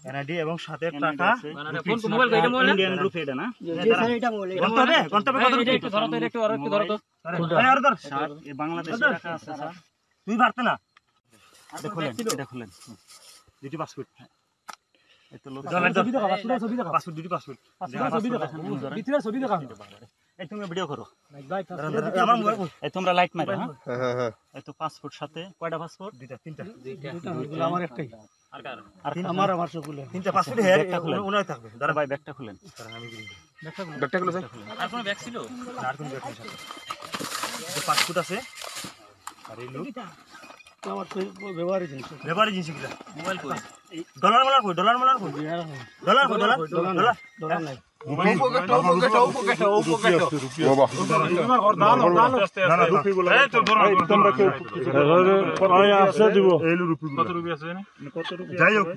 NID এবং সাথে টাকা ফোন মোবাইল কো এটা মোবাইল ইন্ডিয়ান রুপি এটা না জি স্যার এটা মোবাইল গন্তব্যে কত রুপি একটু ধরো তো একটু ধরো তো আর ধর এই বাংলাদেশি টাকা আছে স্যার তুই পারতে না এটা খুলেন দুটি পাসপোর্ট এই তো লোক পাসপোর্ট দুটি পাসপোর্ট ভিতরে ছবি দেখা এই তুমি ভিডিও করো ভাই আমার মোবাইল এই তোমরা লাইট মারো হ্যাঁ এই তো পাসপোর্ট সাথে কয়টা পাসপোর্ট দুইটা তিনটা এগুলো আমার একটাই আর কার আর আমার সবগুলো তিনটা পাসপোর্ট হেয়ার ওনাই থাকবে দাঁড়া ভাই ব্যাগটা খুলেন ব্যাগটা গুলো স্যার আর কোনো ব্যাগ ছিল আর কোন ব্যাগ নেই পাসপোর্ট আছে আর এই লোক আমার তো ব্যবহারই জিনিস লেবারি জিনিসগুলো মোবাইল কই ডলার মালার কই ডলার নাই যাই হোক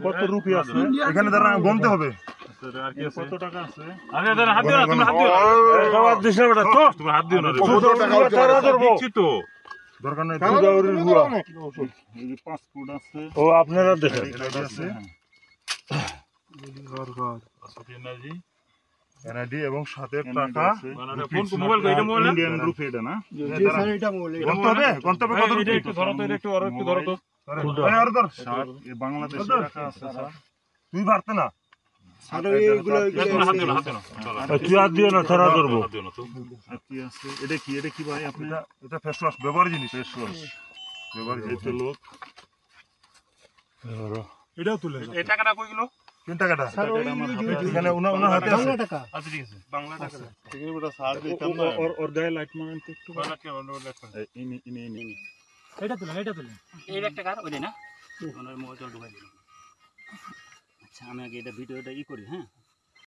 কত রুপি আছে এখানে দাঁড়া গমতে হবে কত টাকা আছে হাত দিও না দরকার নাই পাসপোর্ট আছে ও আপনারা দেখেন এনআইডি এবং সাথে টাকা ফোন মোবাইল কো এটা মোবাইল ইন্ডিয়ান রুপি এটা না জি স্যার এটা মোবাইল গন্তব্যে কত রুপি একটু ধরো তো একটু ধরো তো আর ধর এই বাংলাদেশি টাকা আছে স্যার তুই পারতে না স্যার এইগুলো তুই আর দিও না তারা ধরবো কি আছে এটা কি ভাই আপনি এটা ফেস ওয়াশ ব্যবহার জিনিস ফেস ওয়াশ ব্যবহার এই লোক এটাও তুলে এই টাকাটা কই গেল কোন টাকাটা এখানে ওনার হাতে আছে বাংলা টাকা আচ্ছা ঠিক আছে বাংলা টাকা ঠিক আছে বেটা সার দিতাম না ওর গায়ে লাইট মারেন তো একটু বাংলা টাকা ইনি এটা তুলেন এই ব্যাগটা কার ওই না ওনার মোবাইল ঢুকাই দিলাম আচ্ছা আমি আগে এটা ভিডিওটা করি হ্যাঁ